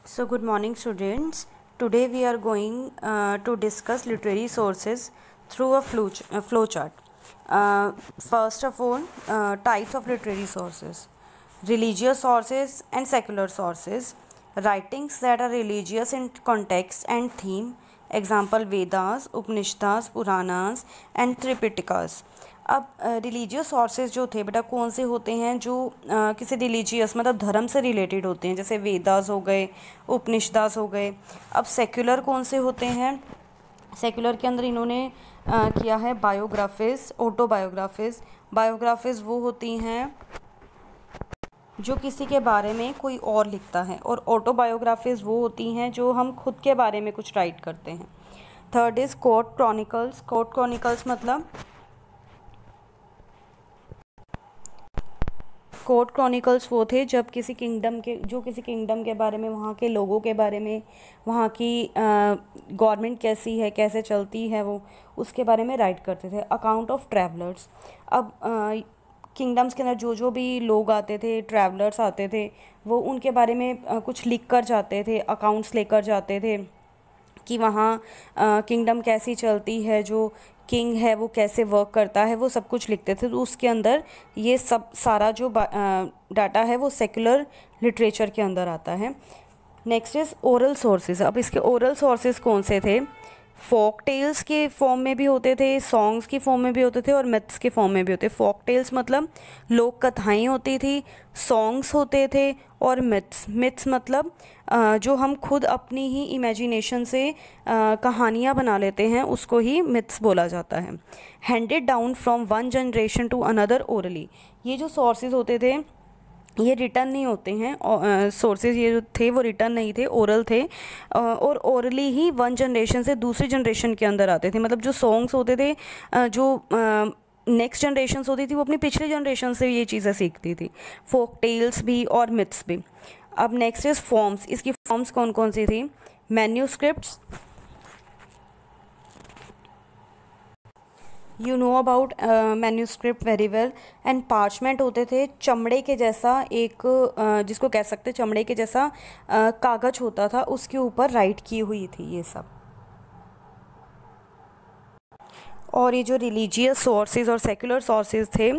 So, good morning, students. Today we are going to discuss literary sources through a flow chart. First of all, types of literary sources: religious sources and secular sources. Writings that are religious in context and theme. Example: Vedas, Upanishads, Puranas, and Tripitakas. अब religious sources जो थे बेटा कौन से होते हैं जो किसी रिलीजियस मतलब धर्म से रिलेटेड होते हैं, जैसे वेदास हो गए, उपनिषदास हो गए। अब सेक्युलर कौन से होते हैं? सेक्युलर के अंदर इन्होंने किया है बायोग्राफीज, ऑटोबायोग्राफीज। बायोग्राफीज वो होती हैं जो किसी के बारे में कोई और लिखता है, और ऑटोबायोग्राफीज वो होती हैं जो हम खुद के बारे में कुछ राइट करते हैं। Third is court chronicles. Court chronicles मतलब कोर्ट क्रॉनिकल्स वो थे जब किसी किंगडम के बारे में, वहाँ के लोगों के बारे में, वहाँ की गवर्नमेंट कैसी है, कैसे चलती है, वो उसके बारे में राइट करते थे। अकाउंट ऑफ ट्रैवलर्स, अब किंगडम्स के अंदर जो भी लोग आते थे, ट्रैवलर्स आते थे, वो उनके बारे में कुछ लिख कर जाते थे, अकाउंट्स लेकर जाते थे कि वहाँ किंगडम कैसी चलती है, जो किंग है वो कैसे वर्क करता है, वो सब कुछ लिखते थे। तो उसके अंदर ये सब सारा जो डाटा है वो सेक्युलर लिटरेचर के अंदर आता है। Next is oral sources. अब इसके ओरल सोर्सेज कौन से थे? फोक टेल्स के फॉर्म में भी होते थे, सॉन्ग्स की फॉर्म में भी होते थे, और मिथ्स के फॉर्म में भी होते थे। फोक टेल्स मतलब लोक कथाएँ होती थी, सॉन्ग्स होते थे, और मिथ्स मतलब जो हम खुद अपनी ही इमेजिनेशन से कहानियाँ बना लेते हैं, उसको ही मिथ्स बोला जाता है। Handed down from one generation to another orally. ये जो सोर्सेज होते थे ये रिटर्न नहीं होते हैं, सोर्सेज ये जो थे वो रिटर्न नहीं थे, ओरल थे, और ओरली ही वन जनरेशन से दूसरी जनरेशन के अंदर आते थे। मतलब जो सॉन्ग्स होते थे, जो नेक्स्ट जनरेशन होती थी, वो अपनी पिछली जनरेशन से ये चीज़ें सीखती थी, फोक टेल्स भी और मिथ्स भी। अब नेक्स्ट इज़ फॉर्म्स। इसकी फॉर्म्स कौन कौन सी थी? Manuscripts, you know about manuscript very well. And parchment होते थे, चमड़े के जैसा एक जिसको कह सकते चमड़े के जैसा कागज होता था, उसके ऊपर राइट की हुई थी ये सब। और ये जो रिलीजियस सोर्सेज और सेक्युलर सोर्सेज थे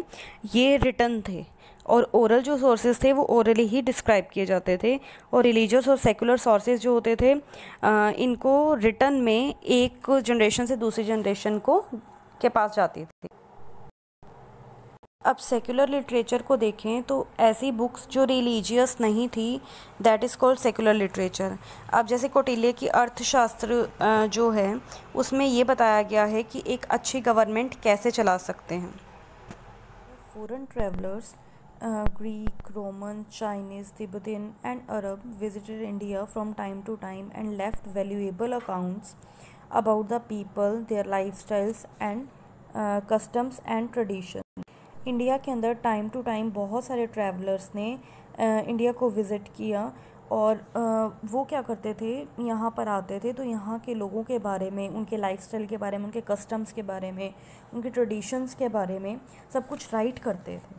ये रिटन थे, और ओरल जो सोर्सेज थे वो ओरली ही डिस्क्राइब किए जाते थे। और रिलीजियस और सेक्युलर सोर्सेज जो होते थे इनको रिटन में एक जनरेशन से दूसरी जनरेशन के पास जाती थी। अब सेक्युलर लिटरेचर को देखें तो ऐसी बुक्स जो रिलीजियस नहीं थी, that is called secular literature. अब जैसे कौटिल्य की अर्थशास्त्र जो है उसमें ये बताया गया है कि एक अच्छी गवर्नमेंट कैसे चला सकते हैं। Foreign travellers Greek, Roman, Chinese, Tibetan and Arab visited India from time to time and left valuable accounts about the people, their lifestyles and customs and traditions. India के अंदर टाइम टू टाइम बहुत सारे travellers ने India को visit किया, और वो क्या करते थे, यहाँ पर आते थे तो यहाँ के लोगों के बारे में, उनके लाइफस्टाइल के बारे में, उनके कस्टम्स के बारे में, उनके ट्रेडिशंस के बारे में सब कुछ राइट करते थे।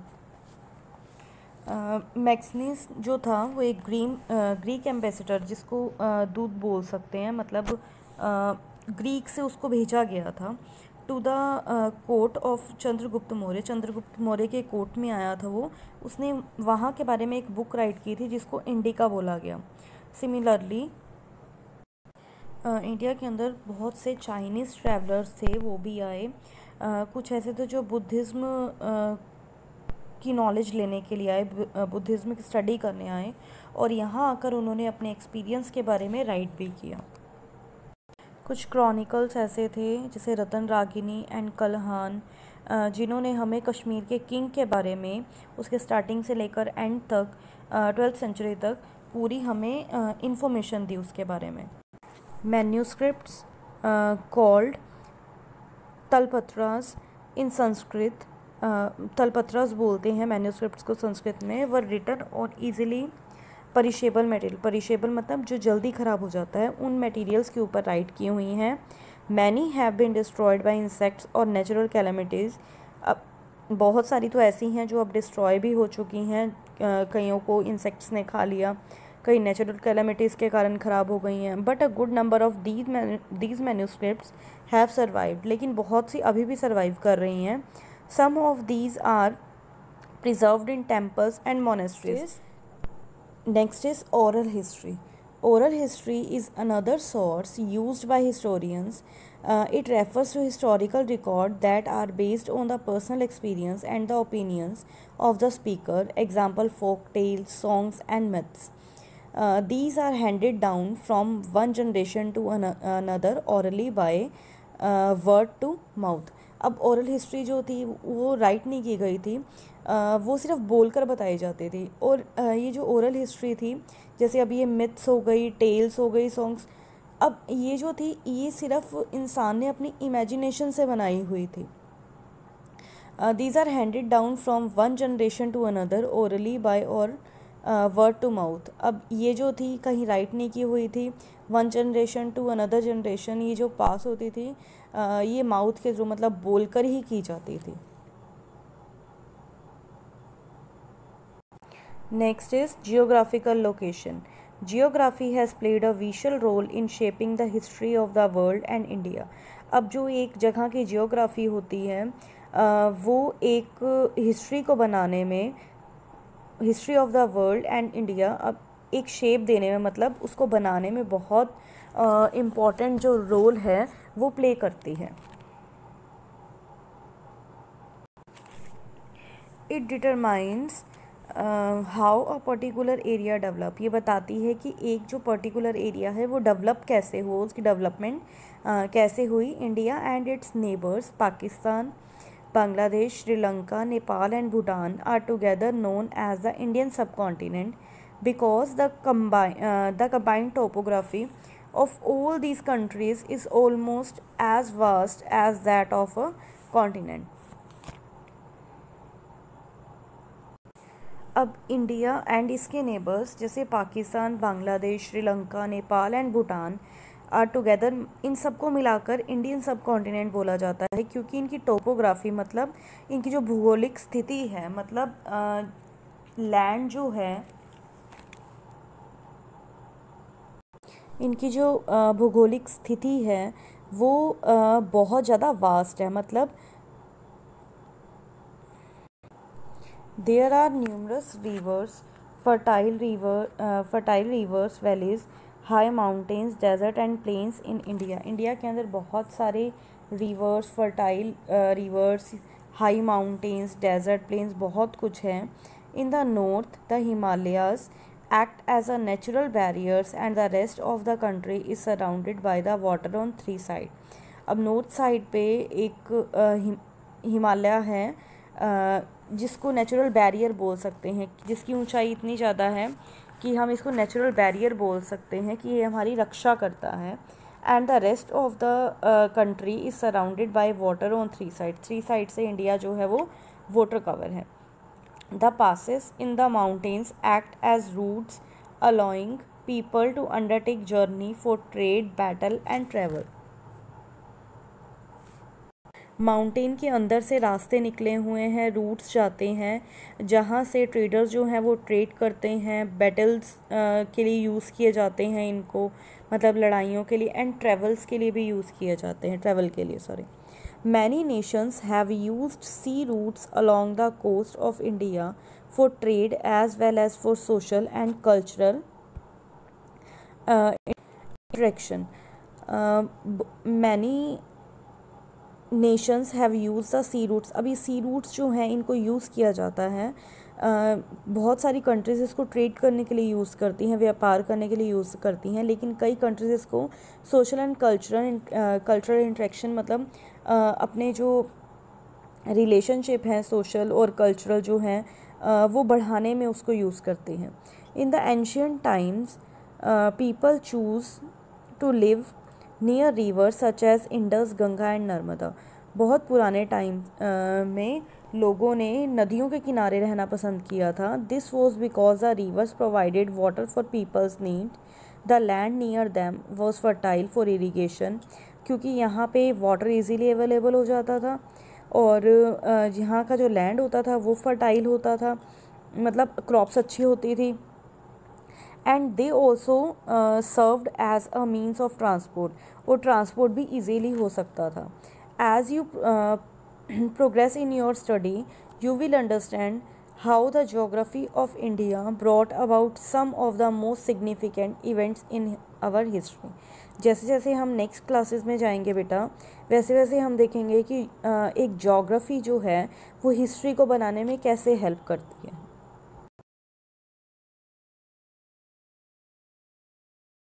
मैक्सनीस जो था वो एक ग्रीक एम्बेसडर, जिसको दूत बोल सकते हैं, मतलब ग्रीक से उसको भेजा गया था to the court of Chandragupta Maurya. Chandragupta Maurya के कोर्ट में आया था वो, उसने वहाँ के बारे में एक बुक राइट की थी जिसको इंडिका बोला गया। सिमिलरली इंडिया के अंदर बहुत से चाइनीज़ ट्रैवलर्स थे, वो भी आए। कुछ ऐसे थे जो बुद्धिज़्म की नॉलेज लेने के लिए आए, बुद्धिज़्म की स्टडी करने आए, और यहाँ आकर उन्होंने अपने एक्सपीरियंस के बारे में राइट भी किया। कुछ क्रॉनिकल्स ऐसे थे जैसे रतन रागिनी एंड कलहान, जिन्होंने हमें कश्मीर के किंग के बारे में, उसके स्टार्टिंग से लेकर एंड तक 12th सेंचुरी तक पूरी हमें इंफॉर्मेशन दी उसके बारे में। मैन्यूस्क्रिप्ट्स कॉल्ड तलपत्रास इन संस्कृत, तलपत्रास बोलते हैं मैन्यूस्क्रिप्ट्स को संस्कृत में, वर रिटन और ईजिली परिशेबल मटेरियल। परिशेबल मतलब जो जल्दी ख़राब हो जाता है, उन मटेरियल्स के ऊपर राइट की हुई हैं। Many have been destroyed by insects और नेचुरल कैलेमिटीज़। अब बहुत सारी तो ऐसी हैं जो अब डिस्ट्रॉय भी हो चुकी हैं, कईयों को इंसेक्ट्स ने खा लिया, कई नेचुरल कैलेमिटीज़ के कारण ख़राब हो गई हैं। But a good number of these manuscripts have survived, लेकिन बहुत सी अभी भी सर्वाइव कर रही हैं। Some of these are preserved in temples and monasteries. Next is oral history. Oral history is another source used by historians. It refers to historical records that are based on the personal experience and the opinions of the speaker. Example, folk tales, songs, and myths. These are handed down from one generation to another orally by word to mouth. अब oral history जो थी वो right नहीं की गई थी, वो सिर्फ बोलकर बताई जाती थी। और ये जो ओरल हिस्ट्री थी, जैसे अब ये मिथ्स हो गई, टेल्स हो गई, सॉन्ग्स, अब ये जो थी ये सिर्फ इंसान ने अपनी इमेजिनेशन से बनाई हुई थी। These are handed down from one generation to another orally by और वर्ड टू माउथ। अब ये जो थी कहीं राइट नहीं की हुई थी, one generation to another generation ये जो पास होती थी ये माउथ के थ्रू, मतलब बोलकर ही की जाती थी। Next is geographical location. Geography has played a visual role in shaping the history of the world and India. अब जो एक जगह की जियोग्राफी होती है वो एक हिस्ट्री को बनाने में, history of the world and India, अब एक शेप देने में, मतलब उसको बनाने में बहुत इम्पॉर्टेंट जो रोल है वो प्ले करती है. It determines how a particular area develop. ये बताती है कि एक जो पर्टिकुलर एरिया है वो डेवलप कैसे हो, उसकी डेवलपमेंट कैसे हुई. India and its neighbours Pakistan, Bangladesh, Sri Lanka, Nepal and Bhutan are together known as the Indian subcontinent because the combined topography of all these countries is almost as vast as that of a continent. अब India and इसके neighbours जैसे Pakistan, Bangladesh, Sri Lanka, Nepal and Bhutan are together, इन सबको मिलाकर Indian सब continent बोला जाता है, क्योंकि इनकी टोपोग्राफी मतलब इनकी जो भूगोलिक स्थिति है, मतलब लैंड जो है, इनकी जो भूगोलिक स्थिति है वो बहुत ज़्यादा वास्ट है. मतलब there are numerous rivers, fertile rivers, valleys, high mountains, desert and plains in India. India के अंदर बहुत सारे rivers, fertile rivers, high mountains, desert plains, बहुत कुछ है. In the north the Himalayas act as a natural barriers and the rest of the country is surrounded by the water on three side. अब north side पे एक हिमालय है जिसको natural barrier बोल सकते हैं, जिसकी ऊंचाई इतनी ज़्यादा है कि हम इसको नेचुरल बैरियर बोल सकते हैं कि ये हमारी रक्षा करता है. And the rest of the country is surrounded by water on three side से इंडिया जो है वो वाटर कवर है. The passes in the mountains act as routes allowing people to undertake journey for trade, battle and travel. Mountain के अंदर से रास्ते निकले हुए हैं, रूट्स जाते हैं जहाँ से ट्रेडर्स जो हैं वो ट्रेड करते हैं, बैटल्स के लिए यूज़ किए जाते हैं इनको, मतलब लड़ाइयों के लिए, एंड ट्रेवल्स के लिए भी यूज़ किए जाते हैं, ट्रैवल के लिए sorry. Many nations have used sea routes along the coast of India for trade as well as for social and cultural interaction. Many nations have used the sea routes. अभी sea routes जो हैं इनको use किया जाता है. बहुत सारी countries इसको ट्रेड करने के लिए यूज़ करती हैं, व्यापार करने के लिए यूज़ करती हैं, लेकिन कई कंट्रीज़ इसको सोशल एंड कल्चरल इंटरेक्शन, मतलब अपने जो रिलेशनशिप हैं सोशल और कल्चरल जो हैं वो बढ़ाने में उसको यूज़ करते हैं. In the ancient times people choose to live near rivers such as Indus, Ganga and Narmada. बहुत पुराने टाइम में लोगों ने नदियों के किनारे रहना पसंद किया था. This was because the rivers provided water for people's need. The land near them was fertile for irrigation, क्योंकि यहाँ पे वाटर इजीली अवेलेबल हो जाता था और यहाँ का जो लैंड होता था वो फर्टाइल होता था, मतलब क्रॉप्स अच्छी होती थी. And they also served as a means of transport, और ट्रांसपोर्ट भी इजीली हो सकता था. As you progress in your study, you will understand how the geography of India brought about some of the most significant events in our history. जैसे जैसे हम next classes में जाएंगे बेटा, वैसे वैसे हम देखेंगे कि एक जोग्राफ़ी जो है वो हिस्ट्री को बनाने में कैसे हेल्प करती है.